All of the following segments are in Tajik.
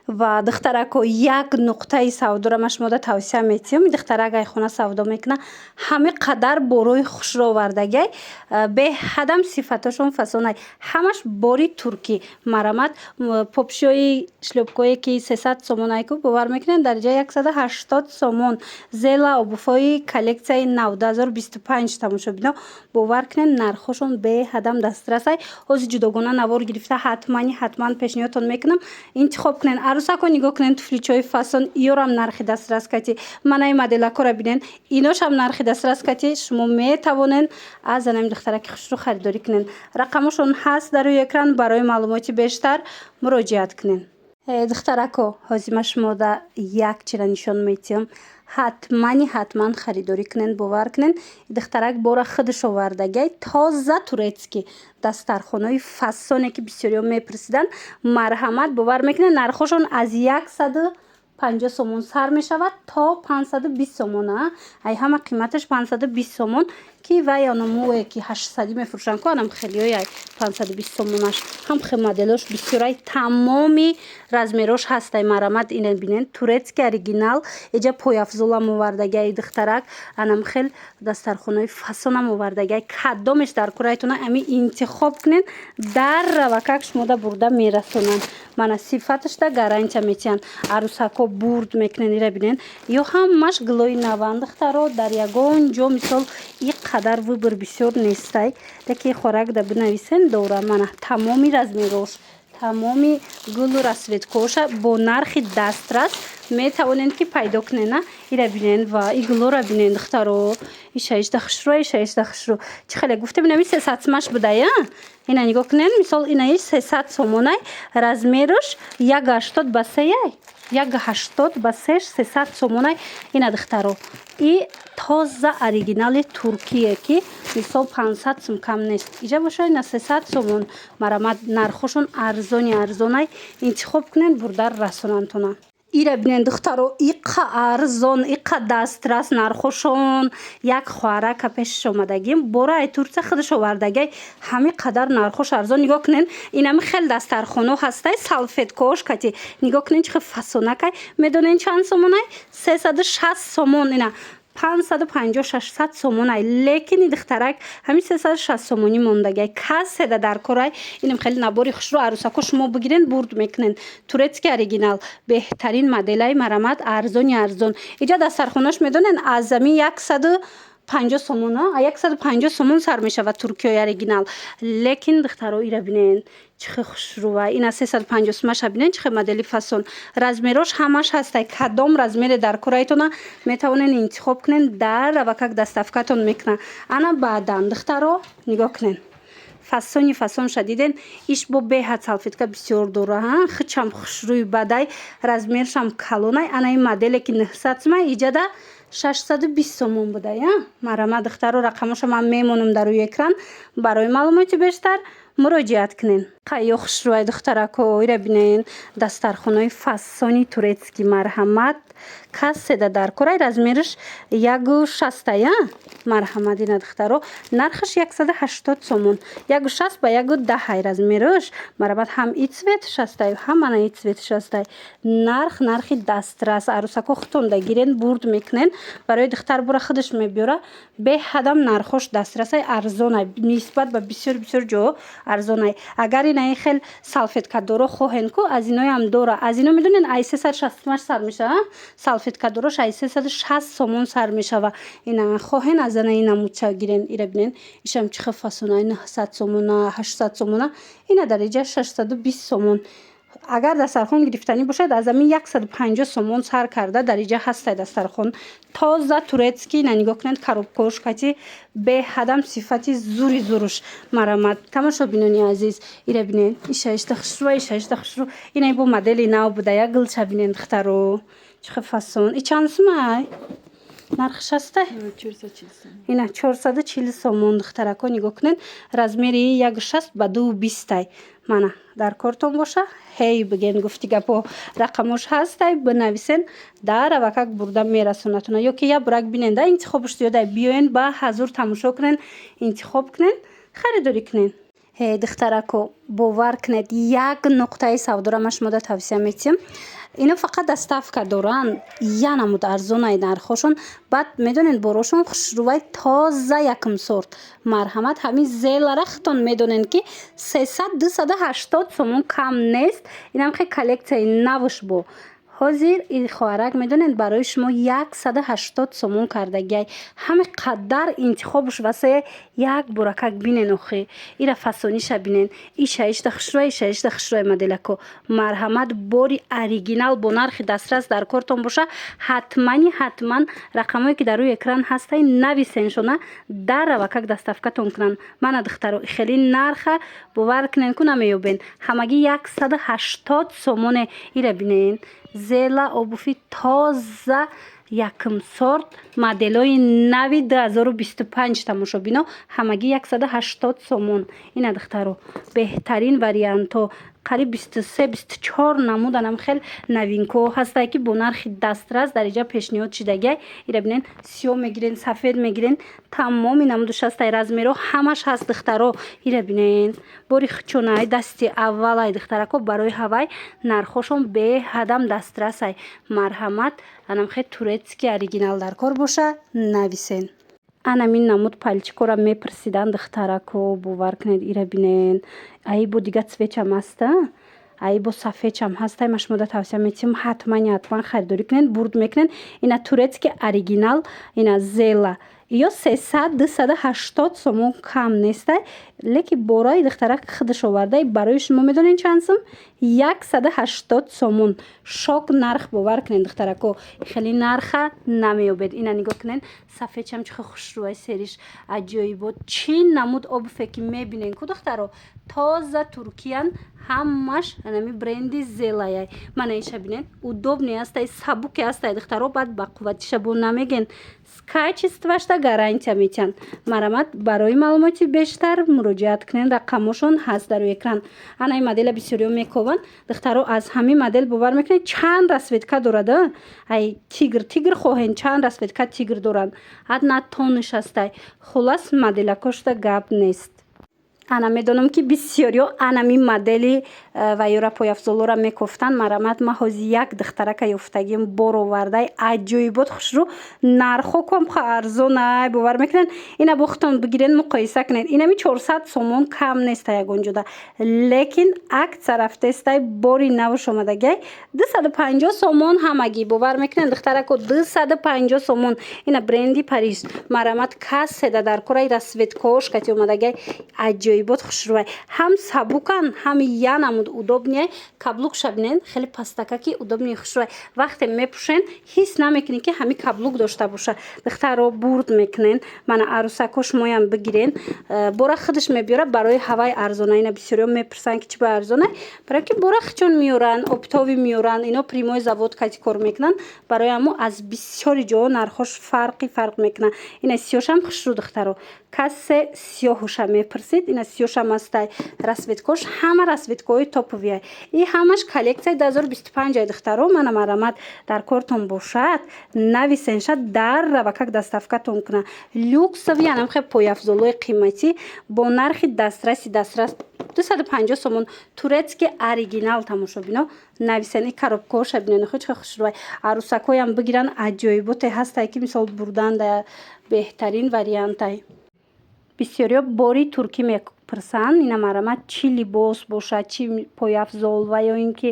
و دخترک یک نقطه سودو را شما دا توصیه میتیم. دخترک ای خونه سودا میکنه همه قدر بروی خوش رو وردگی به حدم صفتاشون فسونه همش باری ترکی مرامت پوپشوی شلوبکوی که 300 سومون کو باور میکنن درجه 180 سومون زلا ابوفای کلکسیای 9025 تماشا بینا باور کنن نرخشون به حدم دسترس ای از جداگانه نوار گرفته حتما پیشنهادتون میکنم انتخاب کنین. عروسک رو نگاه کنین توفلیچوی فاسون ایورم نرخ دسترس کتی منای مدل کورا ببینین ایناش هم نرخ دسترس کتی شما میتوانین از انم دخترک خوش رو خریداری کنین. رقمشون هست در روی اکران. برای معلوماتی بیشتر مراجعت کنین. دخترکو هزینه شما دا یک چیز نشون میتیم حتما خریداری کنین. باور کنین دخترک بارا خودش آوردگی تازه تورецکی دسترخوانای فسانه که بسیاری میپرسیدن مرحمت باور میکنین نرخشون از 150 سومون سر می شود تا 520 سومون. ای همه قیمتش 520 سومون که و یا نموه که 800 میفروشن که هم خیلی های 520 سومونش هم خیلی مدلش بسیاری تمامی رزمیروش هسته. مرامت اینه بینین تورецکی اوریجینال ایجا پوی افزولا موردگی دخترک انم خیلی دسترخوانای فسانه موردگی کدامش در کورایتونه امی انتخاب کنین در روککش موده برده میرسونن. من صفتش دا گارانتی میتین عروسکو برد میکنین ایره بینین یا همش گلوی نوان دخترو در یگان جا مثال این قدر ویبر بسیار نیسته دکی خوراک دا بنویسین دوره من تمامی رزمیروش تمامی گل و رسویتکوش با نرخ دسترس میتوانین که پیدا کنین. ایره بینین و این گلو را بینین دخترو ایشایش دخشرو چه خیلی گفته بینوی 300 سمش بوده یا اینا نگاه کنین مثال اینایش 300 سومونه رزمیروش 180 بسه 180 بسش 300 سومونه اینا دخترو این تازه اوریجینال ترکیه که مثال 500 سوم کم نیست اینجا باشه اینا 300 سومون مرامت نرخشون ارزونه انتخاب کنین بردر رسونانتونه. ایره بینین دخترو ایقا ارزون ایقا دسترس نرخشون یک خوارک پیش اومدگیم برای تورسه خودش آوردگی همه قدر نرخش ارزون. نگاه کنین اینم خیلی دسترخوانو هسته سالفت کوش کتی نگاه کنین چه فسونه کی میدونین چند سومونه 360 سومون اینا 550 600 سومونه لیکن این دخترک همین 360 سومونی موندگی کسی در کورای اینم خیلی نباری خوش رو عروسکو شما بگیرین برد میکنین تورецکی اوریجینال بهترین مدلای مرامت ارزون اینجا دسترخوانش میدونین از زمین 150 سومونه 150 سومون سر میشه و ترکیه اوریجینال لیکن دخترو ایره بینین چه خوش رو اینا 350 سومش ببینین چه مدلی فسون رزمیروش همش هسته کدام رزمیر در کورایتون میتونین انتخاب کنین در روکک دستافکتون میکنه. انا بعدن دخترو نگاه کنین فسون شدیدن ایش با به حد سالفت که بسیار دوره ها خچم خوش روی بدای رزمیرش هم کلونه انا این مدلی که 900 سوم ایجاده 620 سومون بوده یا مرامت دخترو رقمش من میمونم در روی اکران. برای معلوماتی بیشتر مراجعت کنین. خیلی خوش روی دخترکو ایره بینین دسترخوانای فسانی تورецکی مرحمت کسی در کورای رزمیرش 160 یا مرحمت این دخترو نرخش 180 سومون 160 با 110 رزمیرش مرحمت هم ایتسویت 60 هم من ایتسویت 60 نرخ دسترس عروسکو خودتون دگیرین برد میکنین برای دختر برا خودش میبیاره به حدم نرخش دسترس ارزونه نسبت به بسیار جا ارزونه. اگر این خیلی سالفت کدورو خوهن کو از اینای هم دوره از اینو میدونین ای 360 سر میشه سالفت کدوروش ای 360 سومون سر میشه و اینا خوهن از اینا موچا گیرین ایره بینین ایشم چه فسونه 900 سومون 800 سومون اینا درجه 620 سومون اگر دسترخوان گرفتنی باشد از همین 150 سومون سر کرده درجه هسته دسترخوان تازه تورецکی نگاه کنید کاروبکوش کتی به حدم صفتی زوروش مرامت تماشا بینونی عزیز ایره بینین ایشایش دخشرو اینای با مدلی نو بوده یا گلچه بینین دخترو چه فسون ای چند سومه نرخش هسته؟ 440 اینا 440 سومون دخترکو نگاه کنین رزمیری 160 با 220 منه در کارتون باشه هی بگین گفتی گپو رقمش هسته بنویسین در روکک برده میرسونتونه یا که یا برک بیننده انتخابش دیده بیاین با حضور تماشا کنین انتخاب کنین خریداری کنین. духтарако бовар кунед як нуқтаи савдора ма шумо тавсия метиҳам. Ино фақат доставка доранд, я намуд арзонаи нархошон. баъд медонед борошон хушрӯваи тоза якум сорт марҳамат. ҳамин зелара хутон медонед ки 300-280 сомон кам нест. инам хе коллекцияи навш бо ҳозир ин хоҳарак медонед барои шумо 180 сомон кардагиай. ҳама қадар интихобш васае. як буракак бинен охе ира фасониша бинен иша ишта хушрӯа иша ишта хушрӯа моделако марҳамат. бори оригинал бо нархи дастрас дар кортон боша. ҳатман рақамое ки дар рӯи экран ҳастай нависеншона даррава как доставкатон кунанд. мана духтаро хеле нарха бовар кунен ку намеёбен. ҳамагӣ 180 сомоне ира бинен. зела обуфи тоза якум сорт моделои нави 2025 тамошобино ҳамагӣ 180 сомон. ина духтаро беҳтарин варианто қариб 23-24 намуданам хел новинко ҳастае ки бо нархи дастрас дар иҷа пешниҳод шидагиай. ира бинен сиё мегирен сафед мегирен тамоми намудуш ҳастай размеро ҳамаш ҳаст духтаро. ира бинен бори хучонаи дасти аввалай духтарако барои ҳавай нархошон беҳадам дастрасай марҳамат. анам хе турецки оригинал дар кор боша нависен. анамин намуд палчикора мепурсидан духтарако бовар кунед ира бинен. ай бо дига цветчам ҳаста ай бо сафедчам ҳастай ма шумо тавсия метиҳам ҳатман харидорӣ кунед. бурд мекунед. ина турецки оригинал ина зела ё 300-280 сомон кам нестай. леки бораи духтарак худаш овардай барои шумо медонед чанд сум 180 сомон. шок нарх бовар кунед духтарако хеле нарха намеёбед. ина нигоҳ кунед сафедчам чихо хушрӯаи сериш аҷоибот чӣ намуд обуфе ки мебинен ку духтаро тоза туркиян ҳамаш анами бренди зелаяй. мана иша бинен удобне ҳастай сабуке ҳастай духтаро баъд ба қувватиша бо намеген качествашта гарантия метиҳанд. марҳамат барои маълумоти бештар муроҷиат кунед. рақамошон ҳаст дар экран. анаи модела бисёриё мекованд духтаро аз ҳамин модел бовар мекунед. чанд расветка дорад ай тигр хоҳен чанд расветка тигр доранд адна тониш ҳастай. хулас моделакошта гап нест. ана медонам ки бисёриё анами модели ва ёра пояфзолора мекофтанд. марҳамат ма ҳозир як духтарака ёфтагим боровардай аҷоибот хушрӯ нархо ком арзонай бовар мекунанд. ина бо хутон бигирен муқоиса кунед. инами 400 сомон кам неста ягонҷода лекин акция рафтестай бори навш омадагай 250 сомон ҳамагӣ бовар мекунанд духтарако 250 сомон. ина бренди париж марҳамат касседа дар кораи расветкош кати омадагай аҷоибот хушрӯай. ҳам сабукан ҳам я намуд удобнияй. каблук шабинен хеле пастакаки удобни хушрӯай. вақте мепӯшен ҳис намекунӣ ки ҳами каблук дошта боша. духтаро бурд мекунен. мана арӯсако шумоям бигирен. бора худаш мебиёра барои ҳавай арзона. ина бисёриё мепурсанд ки чӣ ба арзонай барои ки бора хичон меёранд оптови меёранд. ино прямои завод кати кор мекунанд. барои ҳамо аз бисёри ҷоҳо нархош фарқ мекунанд. ина сиёшам хушрӯ духтаро кассе сиёҳуша мепурсид. ина сиёшам ҳастай расветкош ҳама расветкоҳои топовияй. и ҳамаш коллекцияи 2025 духтаро мана марҳамат дар кортон бошад нависенша даррава как доставкатон кунад. люксови анамхе пояфзолои қиматӣ бо нархи дастрас 250 сомон турецки оригинал тамошобино нависен. и коробкаоша бинен чӣ хушрӯай. арӯсакоям бигиран аҷоиботе ҳастай ки мисол бурданда беҳтарин вариантай. бисёриё бори туркӣ мепурсанд. ина марҳамат чӣ либос бошад чӣ пояфзол ва ё ин ки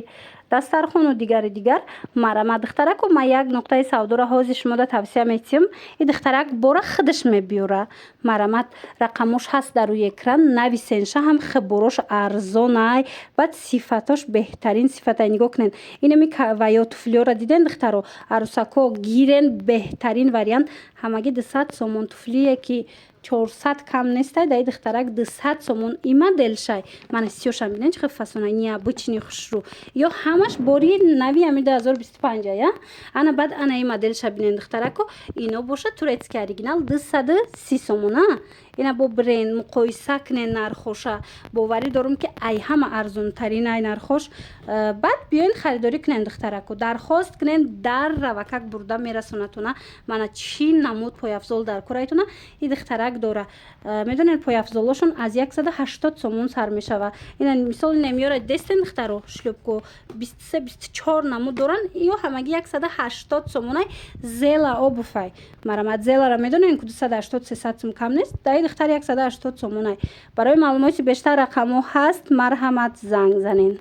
дастархону дигар марҳамат духтарако ма як нуқтаи савдора ҳозир шумода тавсия метиҳам. и духтарак бора худаш мебиёра. марҳамат рақамош ҳаст дар рӯи экран нависенша ҳам хиборош арзонай баъд сифатош беҳтарин сифатай. нигоҳ кунед. инами ваё туфлиёра диден духтаро арӯсако гирен беҳтарин вариант ҳамагӣ 200 сомон туфлие ки 400 кам нестай дай духтарак 200 сомон. и моделшай мана сиёшам бинен чӣ фасона необычный хушрӯ ё ҳамаш бори нави ами 2025 я. ана баъд ана и моделша бинен духтарако ино боша турецки оригинал 230 сомон. ина бо бренд муқоиса кунен нархоша боварӣ дорум ки ай ҳама арзонтарин ай нархош. баъд биёин харидорӣ кунен духтарако дархост кунен даррава как бурда мерасонатона. мана чӣ намуд пояфзол дар корайтона. и духтарак یک دوره میدونین پای افزالشون از 180 سومون سر میشوه. این مثال نمیاره دستین دخترو شلوبکو 23 24 نمو دارن یا همگی 180 سومونه زل آب فای مرامت زل را میدونین که 280 300 سوم کم نیست. دای دختر 180 سومونه. برای معلومات بیشتر رقمو هست مرحمت زنگ زنین.